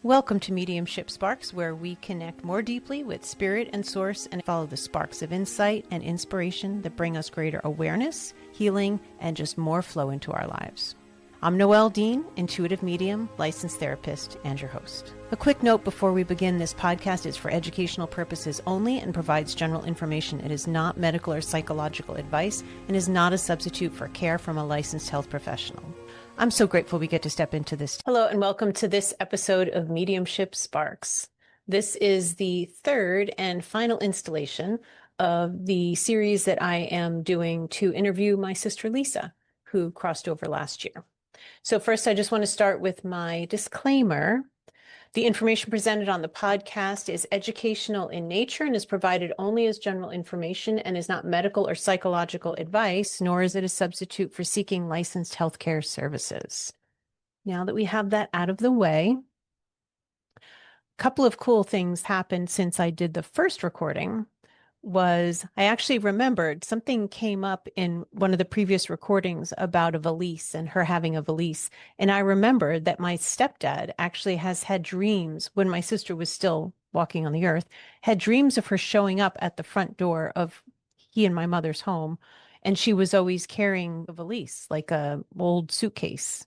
Welcome to Mediumship Sparks, where we connect more deeply with spirit and source and follow the sparks of insight and inspiration that bring us greater awareness, healing, and just more flow into our lives. I'm Noelle Dean, intuitive medium, licensed therapist, and your host. A quick note before we begin: this podcast is for educational purposes only and provides general information. It is not medical or psychological advice and is not a substitute for care from a licensed health professional. I'm so grateful we get to step into this. Hello, and welcome to this episode of Mediumship Sparks. This is the third and final installation of the series that I am doing to interview my sister Lisa, who crossed over last year. So first, I just want to start with my disclaimer. The information presented on the podcast is educational in nature and is provided only as general information and is not medical or psychological advice, nor is it a substitute for seeking licensed healthcare services. Now that we have that out of the way, a couple of cool things happened since I did the first recording. I actually remembered something came up in one of the previous recordings about a valise and her having a valise. And I remembered that my stepdad actually has had dreams when my sister was still walking on the earth, had dreams of her showing up at the front door of he and my mother's home. And she was always carrying a valise, like a old suitcase.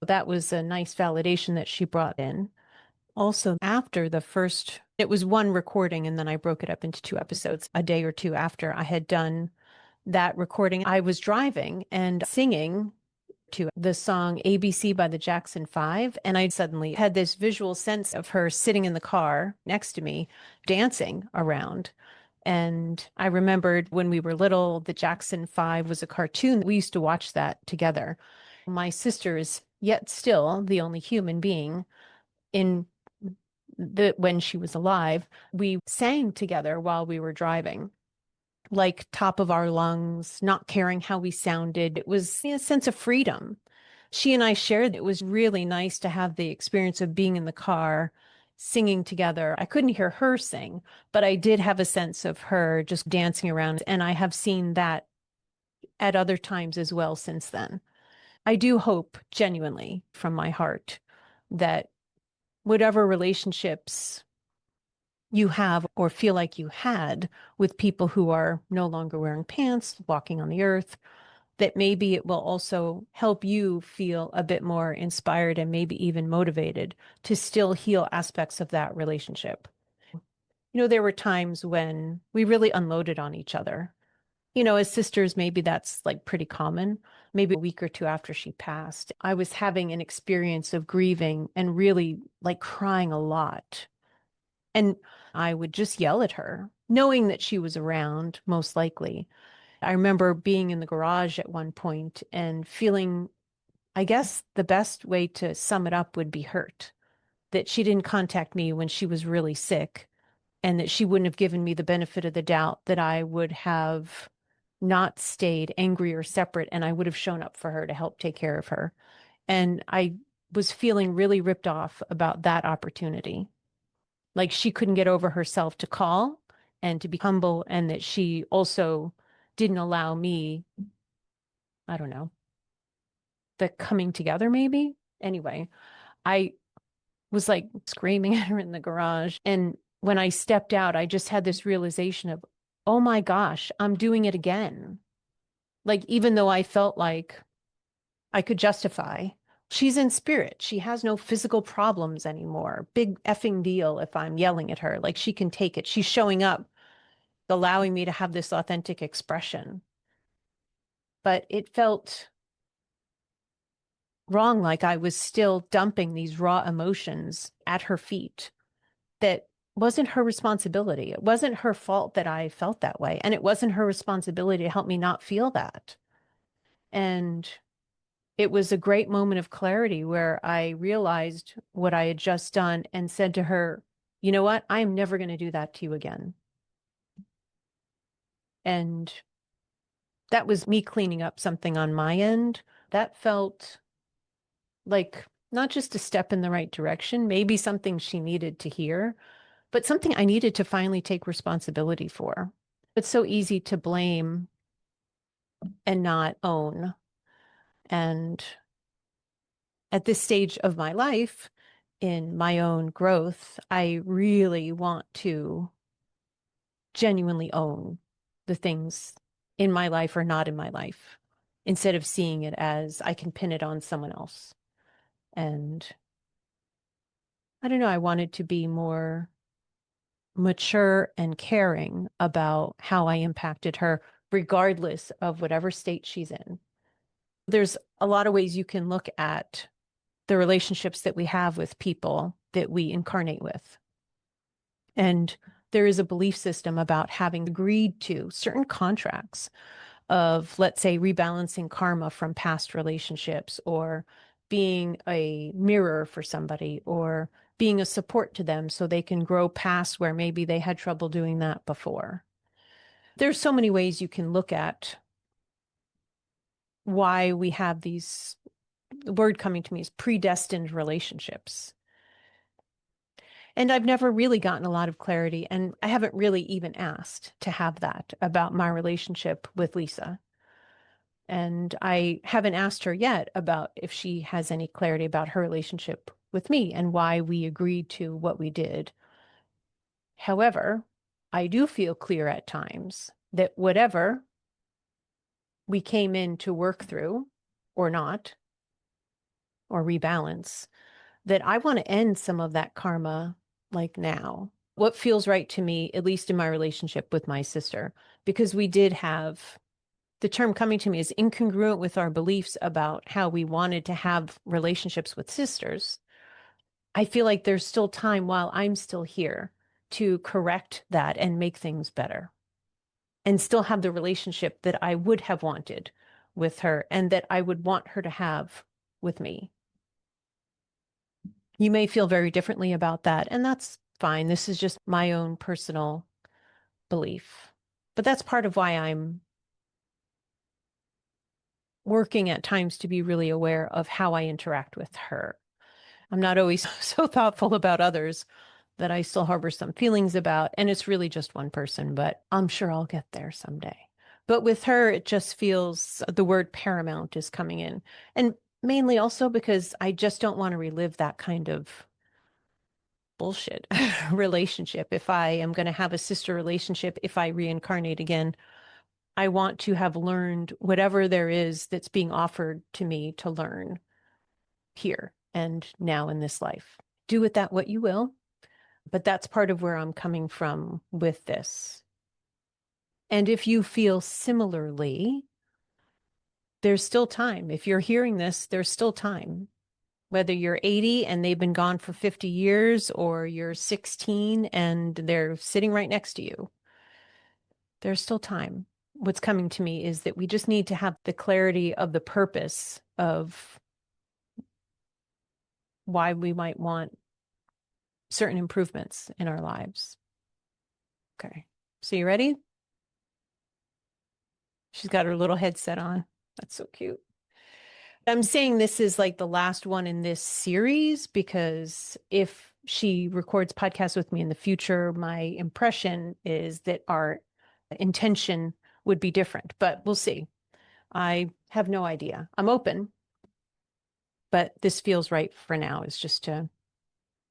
That was a nice validation that she brought in. Also, after the first, it was one recording, and then I broke it up into two episodes. A day or two after I had done that recording, I was driving and singing to the song ABC by the Jackson 5. And I suddenly had this visual sense of her sitting in the car next to me, dancing around. And I remembered when we were little, the Jackson 5 was a cartoon. We used to watch that together. My sister is yet still the only human being when she was alive. We sang together while we were driving, like top of our lungs, not caring how we sounded. It was a sense of freedom. She and I shared. It was really nice to have the experience of being in the car, singing together. I couldn't hear her sing, but I did have a sense of her just dancing around. And I have seen that at other times as well since then. I do hope genuinely from my heart that whatever relationships you have or feel like you had with people who are no longer wearing pants, walking on the earth, that maybe it will also help you feel a bit more inspired and maybe even motivated to still heal aspects of that relationship. You know, there were times when we really unloaded on each other. You know, as sisters, maybe that's like pretty common. Maybe a week or two after she passed, I was having an experience of grieving and really like crying a lot. And I would just yell at her, knowing that she was around, most likely. I remember being in the garage at one point and feeling, I guess the best way to sum it up would be hurt, that she didn't contact me when she was really sick, and that she wouldn't have given me the benefit of the doubt, that I would have not stayed angry or separate, and I would have shown up for her to help take care of her. And I was feeling really ripped off about that opportunity. Like she couldn't get over herself to call and to be humble, and that she also didn't allow me, I don't know, the coming together maybe. Anyway, I was like screaming at her in the garage. And when I stepped out, I just had this realization of, oh my gosh, I'm doing it again. Like, even though I felt like I could justify, she's in spirit. She has no physical problems anymore. Big effing deal if I'm yelling at her. Like, she can take it. She's showing up, allowing me to have this authentic expression. But it felt wrong, like I was still dumping these raw emotions at her feet. That wasn't her responsibility. It wasn't her fault that I felt that way. And it wasn't her responsibility to help me not feel that. And it was a great moment of clarity where I realized what I had just done and said to her, you know what? I'm never going to do that to you again. And that was me cleaning up something on my end. That felt like not just a step in the right direction, maybe something she needed to hear, but something I needed to finally take responsibility for. It's so easy to blame and not own. And at this stage of my life, in my own growth, I really want to genuinely own the things in my life or not in my life, instead of seeing it as I can pin it on someone else. And I don't know, I wanted to be more mature and caring about how I impacted her, regardless of whatever state she's in. There's a lot of ways you can look at the relationships that we have with people that we incarnate with. And there is a belief system about having agreed to certain contracts of, let's say, rebalancing karma from past relationships, or being a mirror for somebody, or being a support to them so they can grow past where maybe they had trouble doing that before. There's so many ways you can look at why we have these, the word coming to me is predestined relationships. And I've never really gotten a lot of clarity, and I haven't really even asked to have that about my relationship with Lisa. And I haven't asked her yet about if she has any clarity about her relationship with me and why we agreed to what we did. However, I do feel clear at times that whatever we came in to work through or not, or rebalance, that I want to end some of that karma like now. What feels right to me, at least in my relationship with my sister, because we did have, the term coming to me is incongruent with our beliefs about how we wanted to have relationships with sisters. I feel like there's still time while I'm still here to correct that and make things better, and still have the relationship that I would have wanted with her and that I would want her to have with me. You may feel very differently about that, and that's fine. This is just my own personal belief. But that's part of why I'm working at times to be really aware of how I interact with her. I'm not always so thoughtful about others that I still harbor some feelings about, and it's really just one person, but I'm sure I'll get there someday. But with her, it just feels the word paramount is coming in. And mainly also because I just don't want to relive that kind of bullshit relationship. If I am going to have a sister relationship, if I reincarnate again, I want to have learned whatever there is that's being offered to me to learn here and now in this life. Do with that what you will, but that's part of where I'm coming from with this. And if you feel similarly, there's still time. If you're hearing this, there's still time. Whether you're 80 and they've been gone for 50 years, or you're 16 and they're sitting right next to you, there's still time. What's coming to me is that we just need to have the clarity of the purpose of why we might want certain improvements in our lives. Okay. So you ready? She's got her little headset on. That's so cute. I'm saying this is like the last one in this series because if she records podcasts with me in the future, my impression is that our intention would be different, but we'll see. I have no idea. I'm open, but this feels right for now, is just to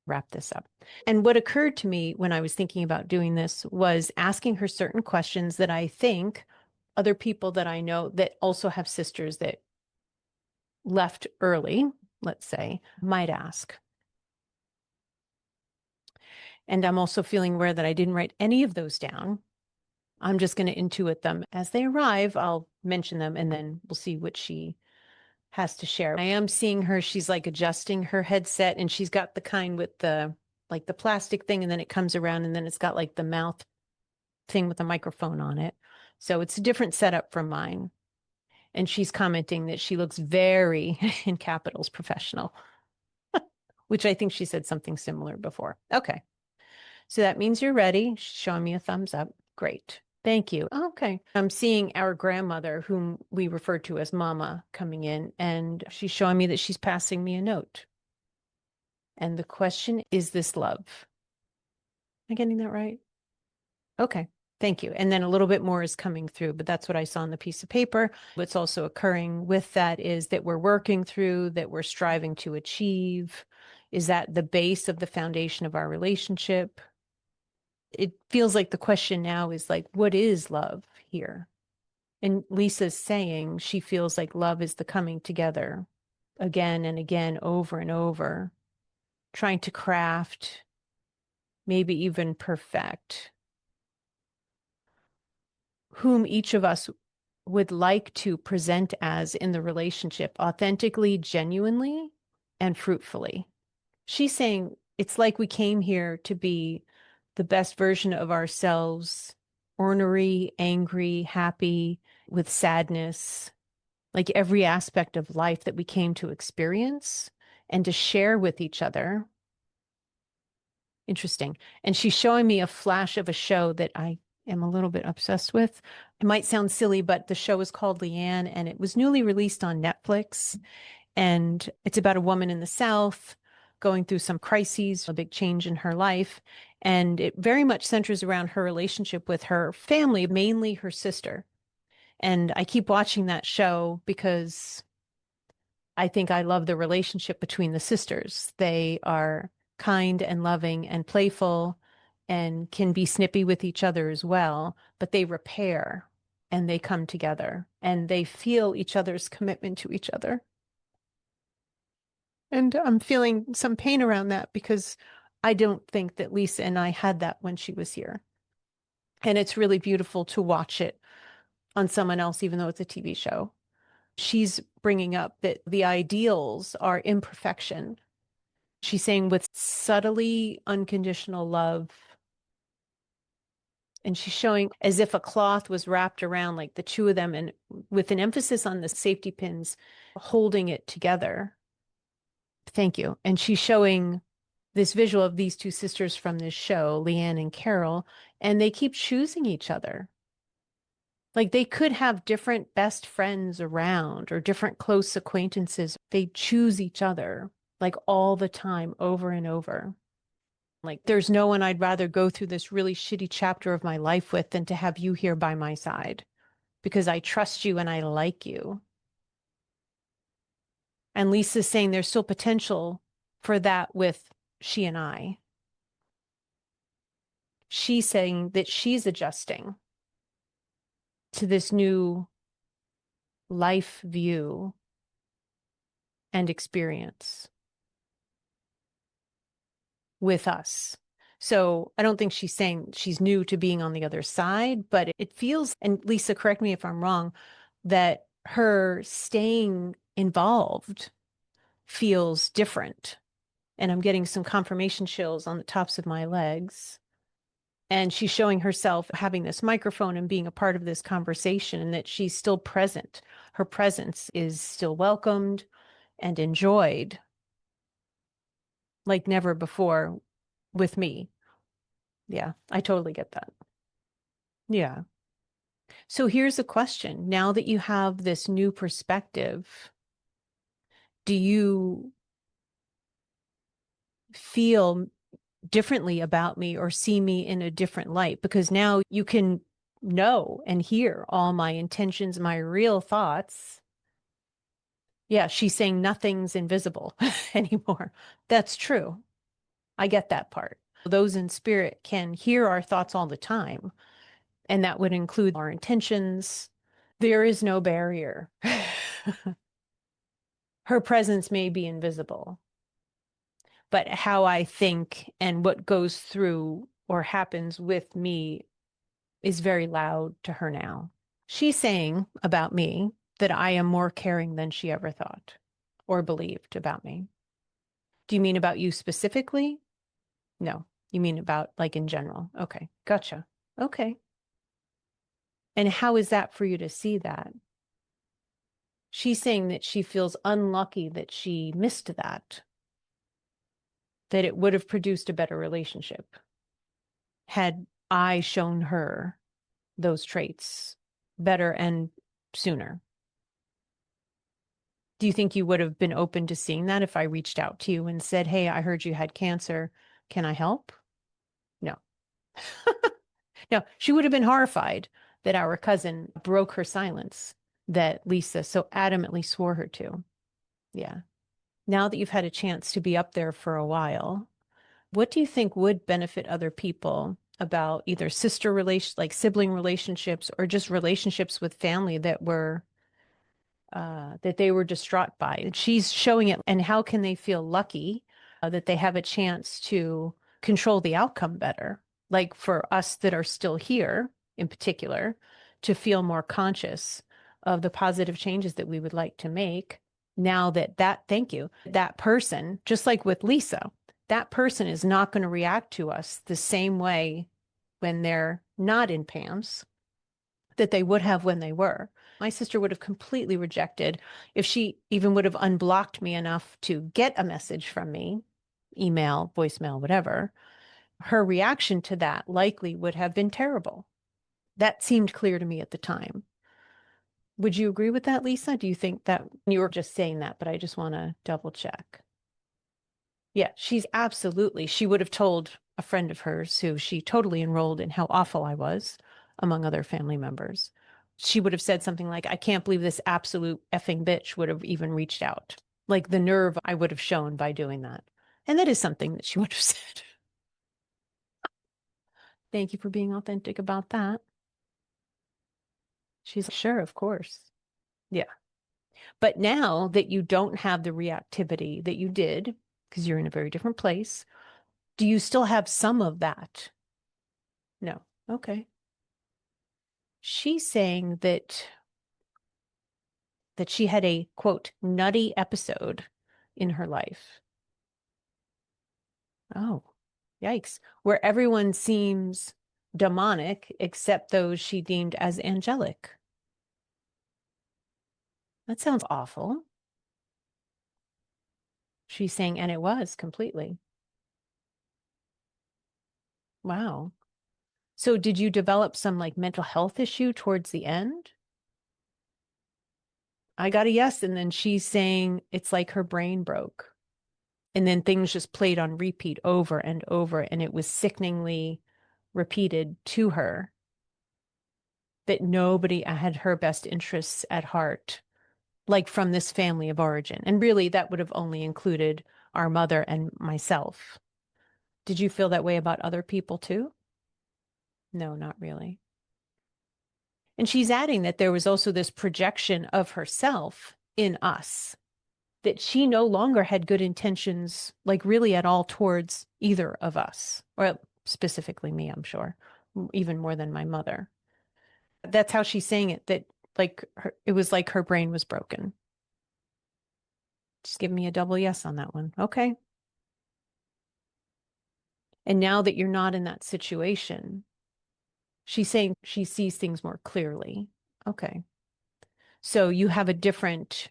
wrap this up. And what occurred to me when I was thinking about doing this was asking her certain questions that I think other people that I know that also have sisters that left early, let's say, might ask. And I'm also feeling aware that I didn't write any of those down. I'm just going to intuit them as they arrive. I'll mention them and then we'll see what she has to share. I am seeing her, she's like adjusting her headset, and she's got the kind with the like the plastic thing, and then it comes around and then it's got like the mouth thing with a microphone on it. So it's a different setup from mine. And she's commenting that she looks very, in capitals, professional, which I think she said something similar before. Okay. So that means you're ready. She's showing me a thumbs up. Great. Thank you. Okay. I'm seeing our grandmother, whom we refer to as Mama, coming in, and she's showing me that she's passing me a note. And the question is this love? Am I getting that right? Okay. Thank you. And then a little bit more is coming through, but that's what I saw on the piece of paper. What's also occurring with that is that we're working through, that we're striving to achieve. Is that the base of the foundation of our relationship? It feels like the question now is like, what is love here? And Lisa's saying she feels like love is the coming together again and again, over and over, trying to craft, maybe even perfect, whom each of us would like to present as in the relationship, authentically, genuinely, and fruitfully. She's saying it's like we came here to be the best version of ourselves, ornery, angry, happy, with sadness, like every aspect of life that we came to experience and to share with each other. Interesting. And she's showing me a flash of a show that I am a little bit obsessed with. It might sound silly, but the show is called Leanne, and it was newly released on Netflix. And it's about a woman in the South going through some crises, a big change in her life. And it very much centers around her relationship with her family, mainly her sister. And I keep watching that show because I think I love the relationship between the sisters. They are kind and loving and playful and can be snippy with each other as well, but they repair and they come together and they feel each other's commitment to each other. And I'm feeling some pain around that because I don't think that Lisa and I had that when she was here. And it's really beautiful to watch it on someone else, even though it's a TV show. She's bringing up that the ideals are imperfection. She's saying with subtly unconditional love. And she's showing as if a cloth was wrapped around like the two of them and with an emphasis on the safety pins holding it together. Thank you. And she's showing this visual of these two sisters from this show, Leanne and Carol, and they keep choosing each other. Like they could have different best friends around or different close acquaintances. They choose each other like all the time, over and over. Like there's no one I'd rather go through this really shitty chapter of my life with than to have you here by my side because I trust you and I like you. And Lisa's saying there's still potential for that with she and I. She's saying that she's adjusting to this new life view and experience with us. So I don't think she's saying she's new to being on the other side, but it feels, and Lisa, correct me if I'm wrong, that her staying involved feels different. And I'm getting some confirmation chills on the tops of my legs. And she's showing herself having this microphone and being a part of this conversation and that she's still present. Her presence is still welcomed and enjoyed like never before with me. Yeah, I totally get that. Yeah. So here's a question. Now that you have this new perspective, do you feel differently about me or see me in a different light? Because now you can know and hear all my intentions, my real thoughts. Yeah, she's saying nothing's invisible anymore. That's true. I get that part. Those in spirit can hear our thoughts all the time, and that would include our intentions. There is no barrier. Her presence may be invisible, but how I think and what goes through or happens with me is very loud to her now. She's saying about me that I am more caring than she ever thought or believed about me. Do you mean about you specifically? No, you mean about like in general. Okay, gotcha. Okay. And how is that for you to see that? She's saying that she feels unlucky that she missed that it would have produced a better relationship had I shown her those traits better and sooner. Do you think you would have been open to seeing that if I reached out to you and said, hey, I heard you had cancer. Can I help? No. No, she would have been horrified that our cousin broke her silence that Lisa so adamantly swore her to. Yeah. Now that you've had a chance to be up there for a while, what do you think would benefit other people about either sister relation, like sibling relationships, or just relationships with family that they were distraught by? And she's showing it, and how can they feel lucky that they have a chance to control the outcome better? Like for us that are still here in particular, to feel more conscious of the positive changes that we would like to make now thank you, that person, just like with Lisa, that person is not going to react to us the same way when they're not in PAMS that they would have when they were. My sister would have completely rejected if she even would have unblocked me enough to get a message from me, email, voicemail, whatever. Her reaction to that likely would have been terrible. That seemed clear to me at the time. Would you agree with that, Lisa? Do you think that you were just saying that, but I just want to double check? Yeah, she would have told a friend of hers who she totally enrolled in how awful I was, among other family members. She would have said something like, I can't believe this absolute effing bitch would have even reached out. Like the nerve I would have shown by doing that. And that is something that she would have said. Thank you for being authentic about that. She's sure, of course. Yeah. But now that you don't have the reactivity that you did, because you're in a very different place, do you still have some of that? No. Okay. She's saying that she had a quote nutty episode in her life. Oh, yikes. Where everyone seems demonic except those she deemed as angelic. That sounds awful. She's saying, and it was completely. Wow. So did you develop some like mental health issue towards the end? I got a yes. And then she's saying it's like her brain broke. And then things just played on repeat over and over. And it was sickeningly repeated to her that nobody had her best interests at heart, like from this family of origin. And really, that would have only included our mother and myself. Did you feel that way about other people too? No, not really. And she's adding that there was also this projection of herself in us, that she no longer had good intentions, like really at all towards either of us, or specifically me, I'm sure, even more than my mother. That's how she's saying it, that it was like her brain was broken. Just give me a double yes on that one. Okay. And now that you're not in that situation, she's saying she sees things more clearly. Okay. So you have a different,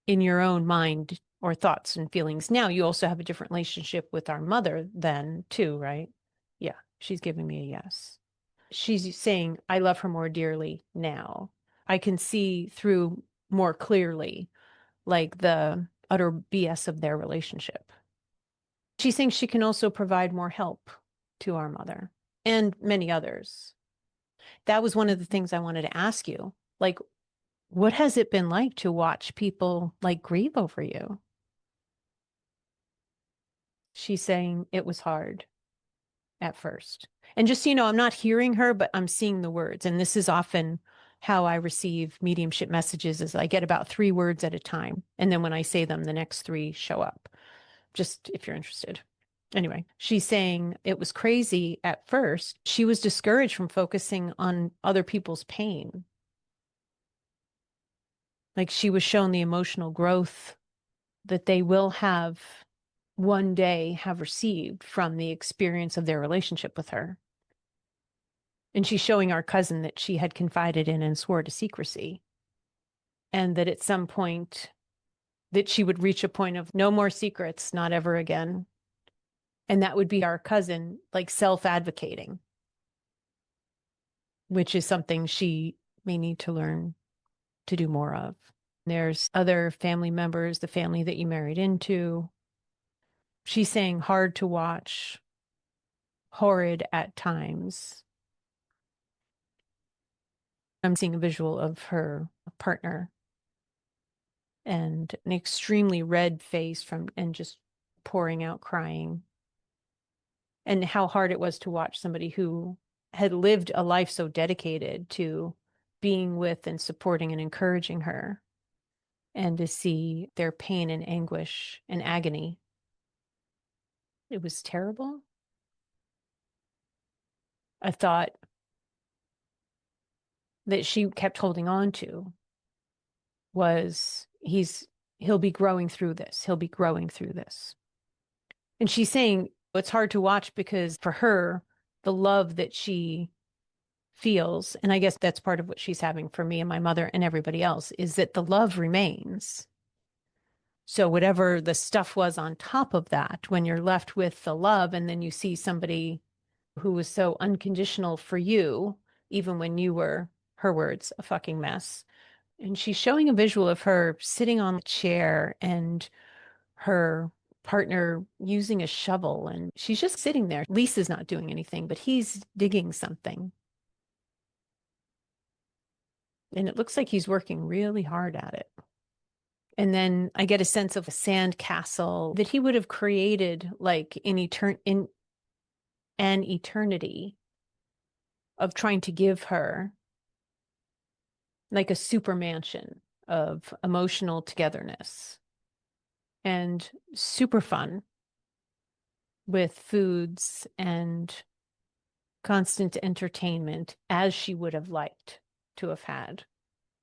in your own mind or thoughts and feelings. Now you also have a different relationship with our mother then too, right? Yeah. She's giving me a yes. She's saying, I love her more dearly now. I can see through more clearly, like the utter BS of their relationship. She thinks she can also provide more help to our mother and many others. That was one of the things I wanted to ask you. Like, what has it been like to watch people like grieve over you? She's saying it was hard at first. And just so you know, I'm not hearing her, but I'm seeing the words. And this is often how I receive mediumship messages is I get about 3 words at a time. And then when I say them, the next 3 show up. Just if you're interested. Anyway, she's saying it was crazy at first. She was discouraged from focusing on other people's pain. Like she was shown the emotional growth that they will have one day have received from the experience of their relationship with her. And she's showing our cousin that she had confided in and swore to secrecy. And that at some point that she would reach a point of no more secrets, not ever again. And that would be our cousin, like self-advocating, which is something she may need to learn to do more of. There's other family members, the family that you married into. She's saying hard to watch, horrid at times. I'm seeing a visual of her partner. and an extremely red face and just pouring out crying. And how hard it was to watch somebody who had lived a life so dedicated to being with and supporting and encouraging her, and to see their pain and anguish and agony. It was terrible. I thought that she kept holding on to was he'll be growing through this. He'll be growing through this. And she's saying it's hard to watch because for her, the love that she feels, and I guess that's part of what she's having for me and my mother and everybody else, is that the love remains. So whatever the stuff was on top of that, when you're left with the love and then you see somebody who was so unconditional for you, even when you were, her words, a fucking mess. And she's showing a visual of her sitting on the chair and her partner using a shovel, and she's just sitting there. Lisa's not doing anything, but he's digging something. And it looks like he's working really hard at it. And then I get a sense of a sand castle that he would have created like in an eternity of trying to give her like a super mansion of emotional togetherness and super fun with foods and constant entertainment as she would have liked to have had,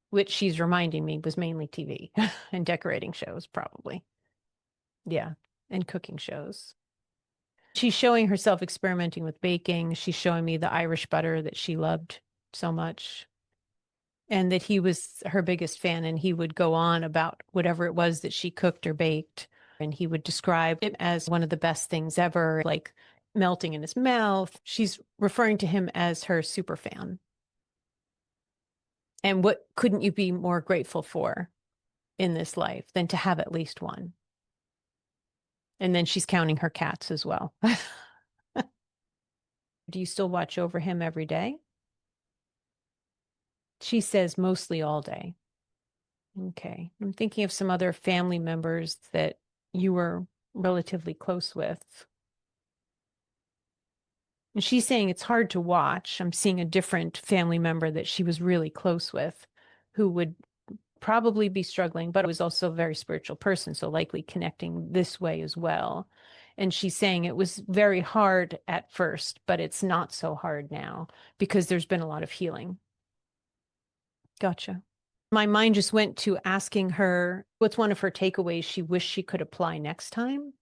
which she's reminding me was mainly TV and decorating shows, probably. Yeah, and cooking shows. She's showing herself experimenting with baking. She's showing me the Irish butter that she loved so much, and that he was her biggest fan. And he would go on about whatever it was that she cooked or baked. And he would describe it as one of the best things ever, like melting in his mouth. She's referring to him as her super fan. And what couldn't you be more grateful for in this life than to have at least one? And then she's counting her cats as well. Do you still watch over him every day? She says mostly all day. Okay. I'm thinking of some other family members that you were relatively close with. And she's saying it's hard to watch. I'm seeing a different family member that she was really close with who would probably be struggling, but was also a very spiritual person, so likely connecting this way as well. And she's saying it was very hard at first, but it's not so hard now because there's been a lot of healing. Gotcha. My mind just went to asking her what's one of her takeaways she wished she could apply next time.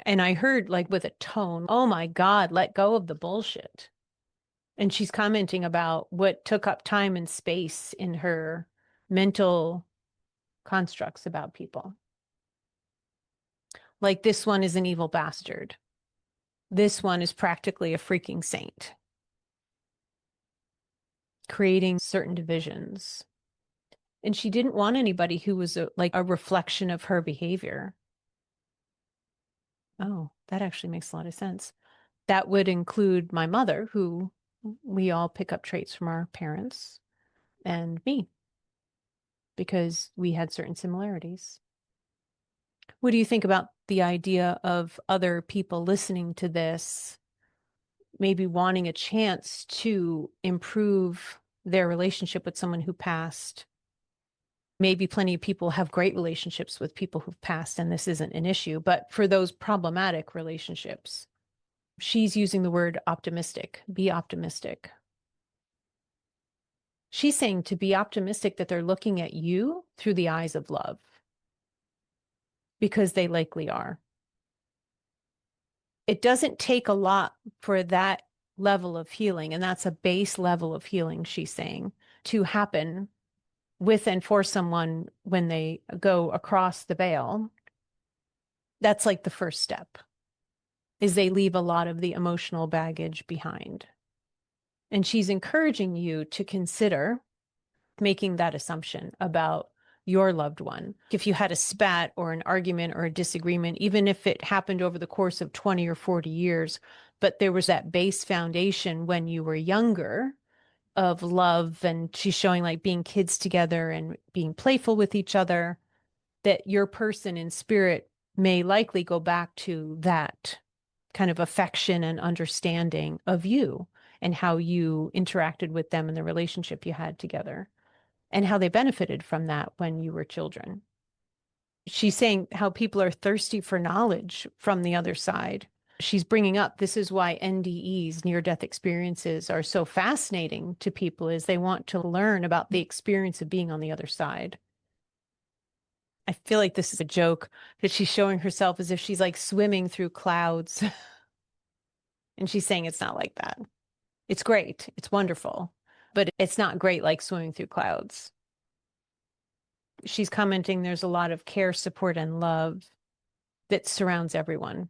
And I heard, like, with a tone, oh my God, let go of the bullshit. And she's commenting about what took up time and space in her mental constructs about people. Like, this one is an evil bastard. This one is practically a freaking saint, creating certain divisions. And she didn't want anybody who was like a reflection of her behavior. Oh, that actually makes a lot of sense. That would include my mother, who we all pick up traits from our parents, and me, because we had certain similarities. What do you think about the idea of other people listening to this, maybe wanting a chance to improve their relationship with someone who passed? Maybe plenty of people have great relationships with people who've passed, and this isn't an issue, but for those problematic relationships, she's using the word optimistic. Be optimistic. She's saying to be optimistic that they're looking at you through the eyes of love, because they likely are. It doesn't take a lot for that level of healing, and that's a base level of healing, she's saying, to happen with and for someone when they go across the veil. That's like the first step, is they leave a lot of the emotional baggage behind. And she's encouraging you to consider making that assumption about your loved one. If you had a spat or an argument or a disagreement, even if it happened over the course of 20 or 40 years, but there was that base foundation when you were younger, of love, and she's showing like being kids together and being playful with each other, that your person in spirit may likely go back to that kind of affection and understanding of you and how you interacted with them in the relationship you had together and how they benefited from that when you were children. She's saying how people are thirsty for knowledge from the other side. She's bringing up this is why NDEs, near-death experiences, are so fascinating to people, is they want to learn about the experience of being on the other side. I feel like this is a joke that she's showing herself as if she's like swimming through clouds. And she's saying it's not like that. It's great. It's wonderful, but it's not great like swimming through clouds. She's commenting there's a lot of care, support, and love that surrounds everyone,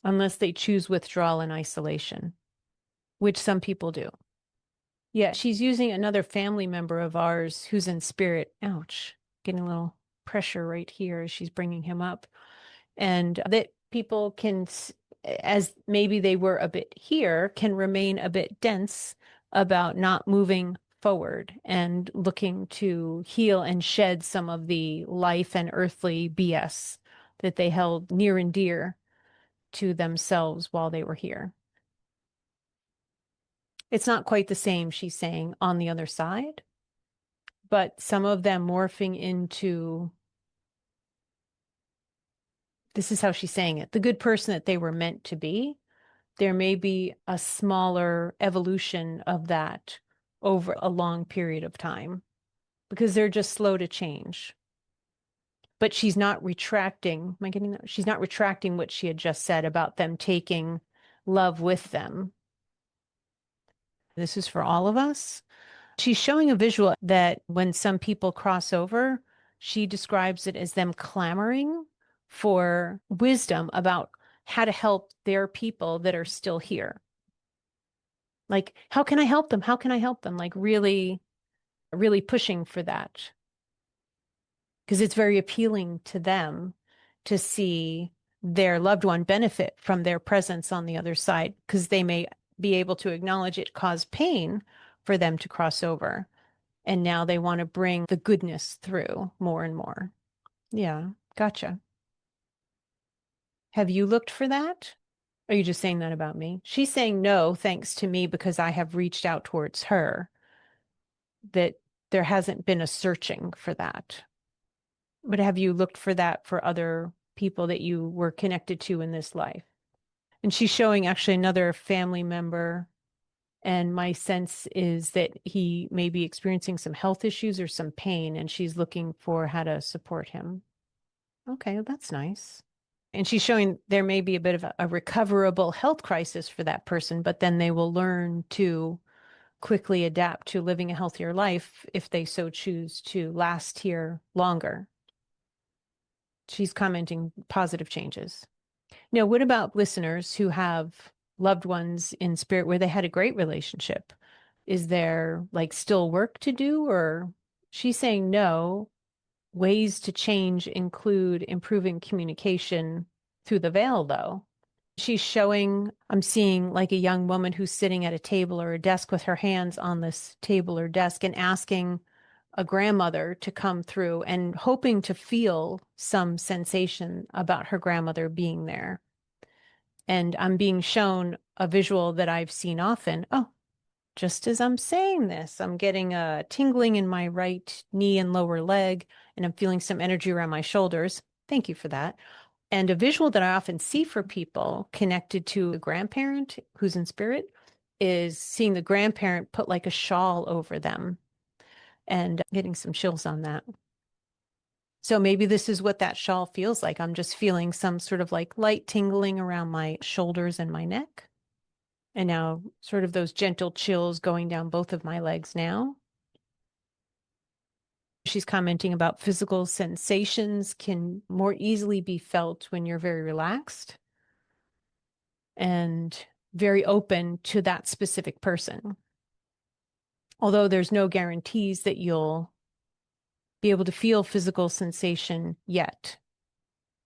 unless they choose withdrawal and isolation, which some people do. Yeah, she's using another family member of ours who's in spirit. Ouch, getting a little pressure right here as she's bringing him up. And that people can, as maybe they were a bit here, can remain a bit dense about not moving forward and looking to heal and shed some of the life and earthly BS that they held near and dear to themselves while they were here. It's not quite the same, she's saying, on the other side, but some of them morphing into, this is how she's saying it, the good person that they were meant to be. There may be a smaller evolution of that over a long period of time because they're just slow to change. But she's not retracting, am I getting that? She's not retracting what she had just said about them taking love with them. This is for all of us. She's showing a visual that when some people cross over, she describes it as them clamoring for wisdom about how to help their people that are still here. Like, how can I help them? How can I help them? Like really, really pushing for that. Because it's very appealing to them to see their loved one benefit from their presence on the other side, because they may be able to acknowledge it caused pain for them to cross over. And now they want to bring the goodness through more and more. Yeah, gotcha. Have you looked for that? Are you just saying that about me? She's saying no, thanks to me, because I have reached out towards her, that there hasn't been a searching for that. But have you looked for that for other people that you were connected to in this life? And she's showing actually another family member. And my sense is that he may be experiencing some health issues or some pain, and she's looking for how to support him. Okay, well, that's nice. And she's showing there may be a bit of a recoverable health crisis for that person, but then they will learn to quickly adapt to living a healthier life if they so choose to last here longer. She's commenting positive changes. Now, what about listeners who have loved ones in spirit where they had a great relationship? Is there like still work to do? Or she's saying no. Ways to change include improving communication through the veil, though. She's showing, I'm seeing like a young woman who's sitting at a table or a desk with her hands on this table or desk and asking a grandmother to come through and hoping to feel some sensation about her grandmother being there. And I'm being shown a visual that I've seen often. Oh, just as I'm saying this, I'm getting a tingling in my right knee and lower leg, and I'm feeling some energy around my shoulders. Thank you for that. And a visual that I often see for people connected to a grandparent who's in spirit is seeing the grandparent put like a shawl over them, and getting some chills on that. So maybe this is what that shawl feels like. I'm just feeling some sort of like light tingling around my shoulders and my neck. And now sort of those gentle chills going down both of my legs now. She's commenting about physical sensations can more easily be felt when you're very relaxed and very open to that specific person. Although there's no guarantees that you'll be able to feel physical sensation yet.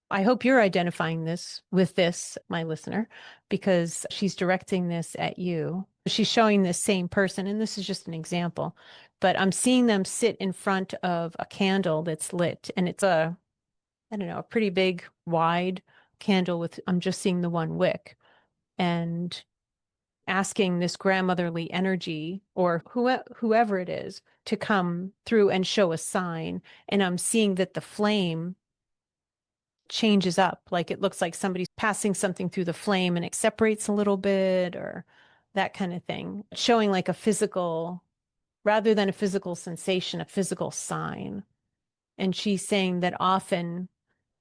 I hope you're identifying this with this, my listener, because she's directing this at you. She's showing this same person, and this is just an example, but I'm seeing them sit in front of a candle that's lit, and it's a, I don't know, a pretty big, wide candle with, I'm just seeing the one wick, and asking this grandmotherly energy or whoever it is to come through and show a sign. And I'm seeing that the flame changes up. Like it looks like somebody's passing something through the flame and it separates a little bit or that kind of thing, showing like a physical, rather than a physical sensation, a physical sign. And she's saying that often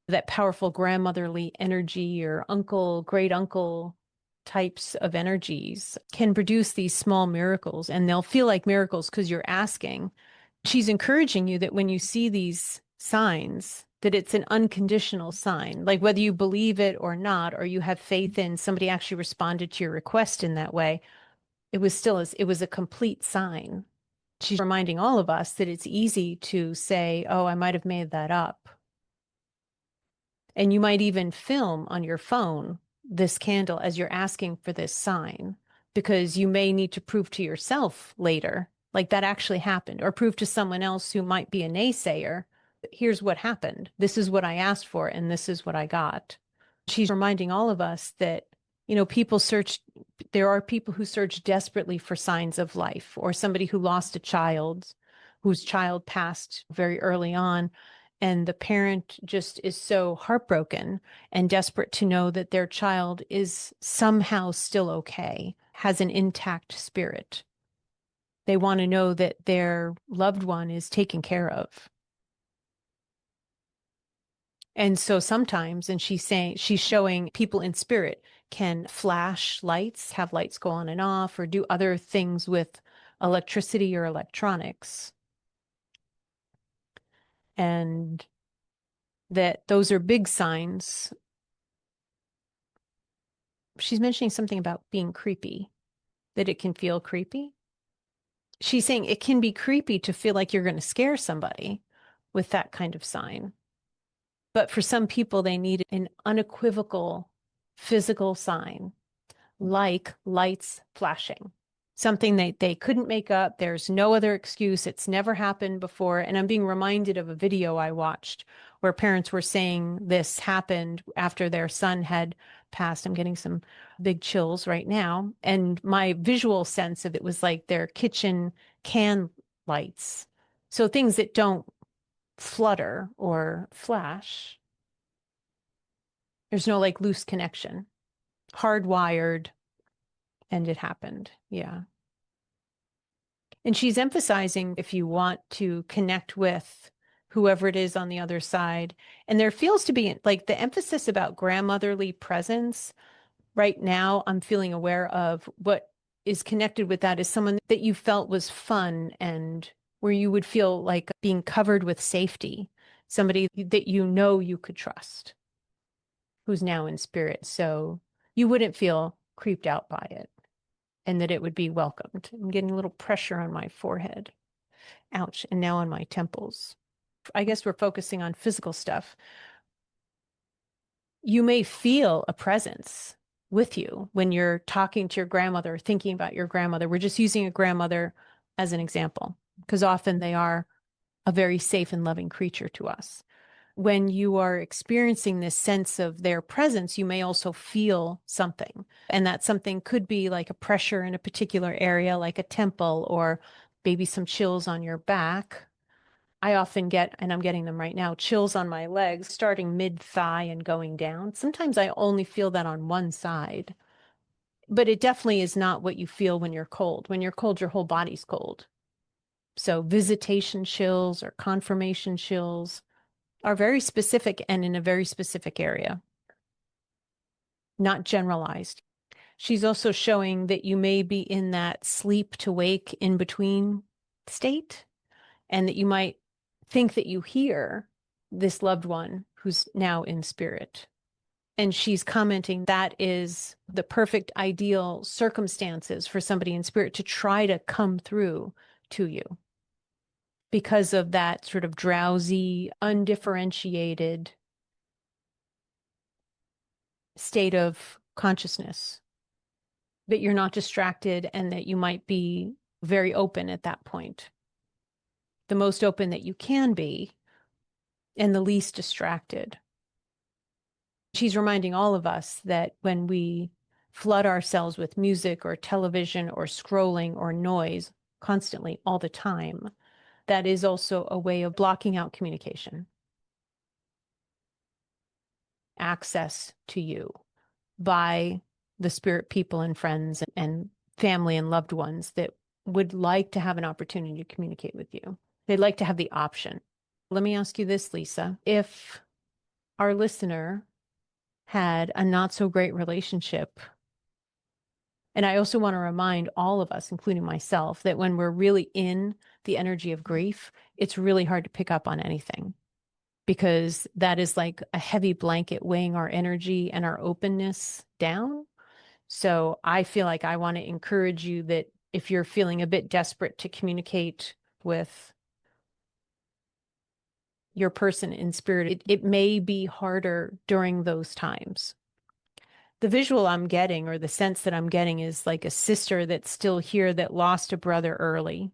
that powerful grandmotherly energy or uncle, great uncle types of energies can produce these small miracles, and they'll feel like miracles because you're asking. She's encouraging you that when you see these signs, that it's an unconditional sign, like whether you believe it or not, or you have faith in somebody actually responded to your request in that way, it was still, it was a complete sign. She's reminding all of us that it's easy to say, oh, I might have made that up. And you might even film on your phone this candle as you're asking for this sign, because you may need to prove to yourself later, like that actually happened, or prove to someone else who might be a naysayer, here's what happened. This is what I asked for, and this is what I got. She's reminding all of us that, people search, there are people who search desperately for signs of life, or somebody who lost a child, whose child passed very early on. And the parent just is so heartbroken and desperate to know that their child is somehow still okay, has an intact spirit. They want to know that their loved one is taken care of. And so sometimes, and she's showing people in spirit can flash lights, have lights go on and off, or do other things with electricity or electronics. And that those are big signs. She's mentioning something about being creepy, that it can feel creepy. She's saying it can be creepy to feel like you're going to scare somebody with that kind of sign. But for some people, they need an unequivocal physical sign, like lights flashing, something they couldn't make up. There's no other excuse. It's never happened before. And I'm being reminded of a video I watched where parents were saying this happened after their son had passed. I'm getting some big chills right now. And my visual sense of it was like their kitchen can lights. So things that don't flutter or flash. There's no like loose connection, hardwired, and it happened. Yeah. And she's emphasizing if you want to connect with whoever it is on the other side. And there feels to be like the emphasis about grandmotherly presence. Right now, I'm feeling aware of what is connected with that is someone that you felt was fun and where you would feel like being covered with safety, somebody that you could trust, who's now in spirit. So you wouldn't feel creeped out by it, and that it would be welcomed. I'm getting a little pressure on my forehead. Ouch. And now on my temples. I guess we're focusing on physical stuff. You may feel a presence with you when you're talking to your grandmother, thinking about your grandmother. We're just using a grandmother as an example, because often they are a very safe and loving creature to us. When you are experiencing this sense of their presence, you may also feel something. And that something could be like a pressure in a particular area, like a temple, or maybe some chills on your back. I often get, and I'm getting them right now, chills on my legs, starting mid-thigh and going down. Sometimes I only feel that on one side. But it definitely is not what you feel when you're cold. When you're cold, your whole body's cold. So visitation chills or confirmation chills are very specific and in a very specific area, not generalized. She's also showing that you may be in that sleep to wake in between state, and that you might think that you hear this loved one who's now in spirit. And she's commenting that is the perfect ideal circumstances for somebody in spirit to try to come through to you, because of that sort of drowsy, undifferentiated state of consciousness. that you're not distracted and that you might be very open at that point. The most open that you can be and the least distracted. She's reminding all of us that when we flood ourselves with music or television or scrolling or noise constantly all the time, that is also a way of blocking out communication, access to you by the spirit people and friends and family and loved ones that would like to have an opportunity to communicate with you. They'd like to have the option. Let me ask you this, Lisa. If our listener had a not so great relationship, and I also want to remind all of us, including myself, that when we're really in the energy of grief, it's really hard to pick up on anything because that is like a heavy blanket weighing our energy and our openness down. So I feel like I want to encourage you that if you're feeling a bit desperate to communicate with your person in spirit, it may be harder during those times. The visual I'm getting, or the sense that I'm getting, is like a sister that's still here that lost a brother early,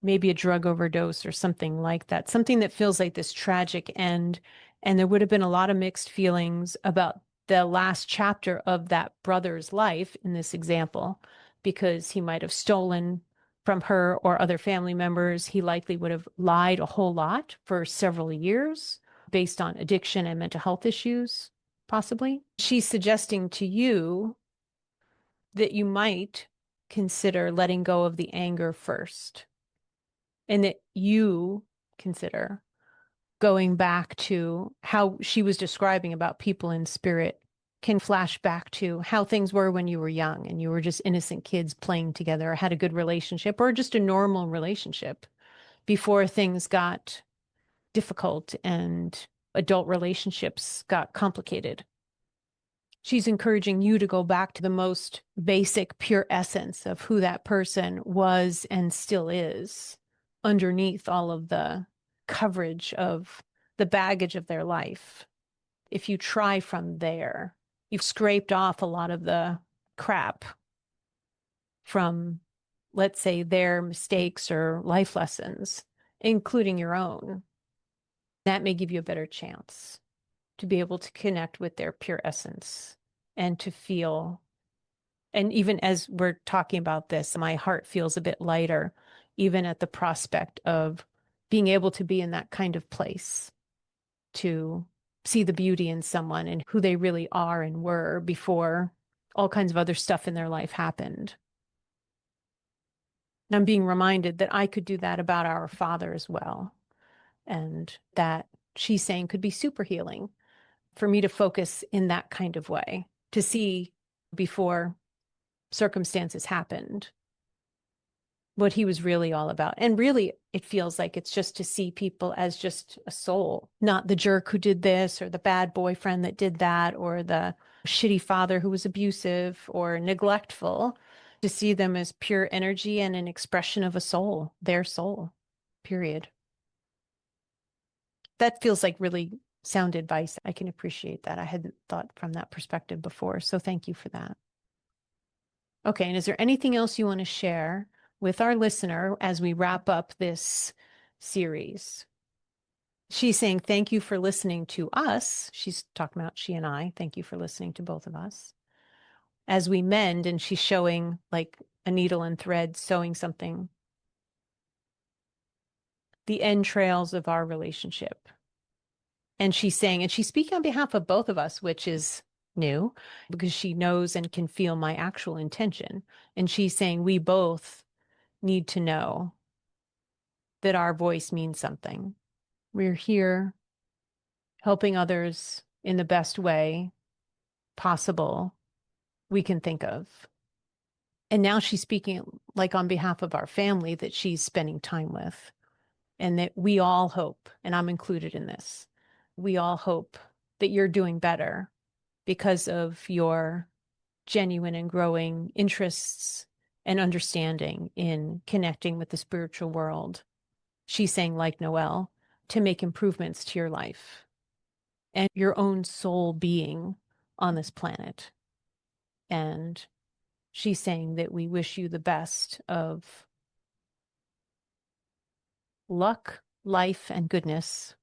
maybe a drug overdose or something like that, something that feels like this tragic end. And there would have been a lot of mixed feelings about the last chapter of that brother's life in this example, because he might have stolen from her or other family members. He likely would have lied a whole lot for several years based on addiction and mental health issues, possibly. She's suggesting to you that you might consider letting go of the anger first, and that you consider going back to how she was describing about people in spirit can flash back to how things were when you were young and you were just innocent kids playing together, or had a good relationship, or just a normal relationship before things got difficult and adult relationships got complicated. She's encouraging you to go back to the most basic, pure essence of who that person was and still is underneath all of the coverage of the baggage of their life. If you try from there, you've scraped off a lot of the crap from, let's say, their mistakes or life lessons, including your own. That may give you a better chance to be able to connect with their pure essence and to feel. And even as we're talking about this, my heart feels a bit lighter, even at the prospect of being able to be in that kind of place, to see the beauty in someone and who they really are and were before all kinds of other stuff in their life happened. And I'm being reminded that I could do that about our father as well. And that, she's saying, could be super healing for me to focus in that kind of way, to see before circumstances happened what he was really all about. And really, it feels like it's just to see people as just a soul, not the jerk who did this, or the bad boyfriend that did that, or the shitty father who was abusive or neglectful, to see them as pure energy and an expression of a soul, their soul, period. That feels like really sound advice. I can appreciate that. I hadn't thought from that perspective before. So thank you for that. Okay, and is there anything else you want to share with our listener as we wrap up this series? She's saying, thank you for listening to us. She's talking about she and I. Thank you for listening to both of us as we mend. And she's showing like a needle and thread, sewing something, the entrails of our relationship. And she's saying, and she's speaking on behalf of both of us, which is new because she knows and can feel my actual intention. And she's saying, we both need to know that our voice means something. We're here helping others in the best way possible we can think of. And now she's speaking like on behalf of our family that she's spending time with, and that we all hope, and I'm included in this, we all hope that you're doing better because of your genuine and growing interests and understanding in connecting with the spiritual world. She's saying, like Noelle, to make improvements to your life and your own soul being on this planet. And she's saying that we wish you the best of luck, life, and goodness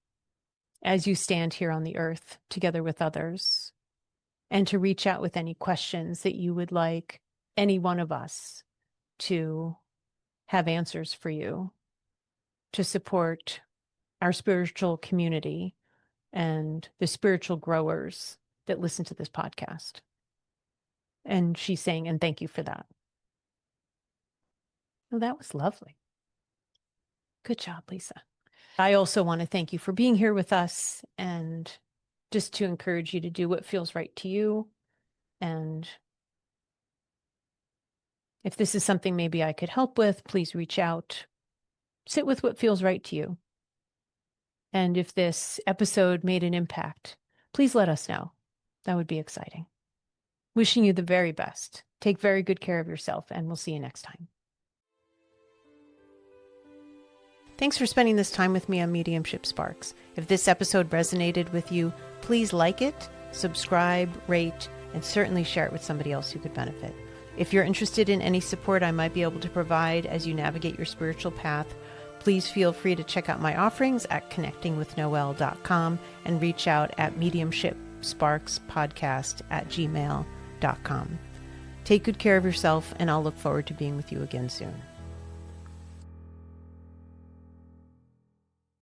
as you stand here on the earth together with others, and to reach out with any questions that you would like any one of us to have answers for you, to support our spiritual community and the spiritual growers that listen to this podcast. And she's saying, and thank you for that. Well, that was lovely. Good job, Lisa. I also want to thank you for being here with us, and just to encourage you to do what feels right to you. And if this is something maybe I could help with, please reach out. Sit with what feels right to you. And if this episode made an impact, please let us know. That would be exciting. Wishing you the very best. Take very good care of yourself, and we'll see you next time. Thanks for spending this time with me on Mediumship Sparks. If this episode resonated with you, please like it, subscribe, rate, and certainly share it with somebody else who could benefit. If you're interested in any support I might be able to provide as you navigate your spiritual path, please feel free to check out my offerings at connectingwithnoelle.com and reach out at mediumshipsparkspodcast@gmail.com. Take good care of yourself, and I'll look forward to being with you again soon.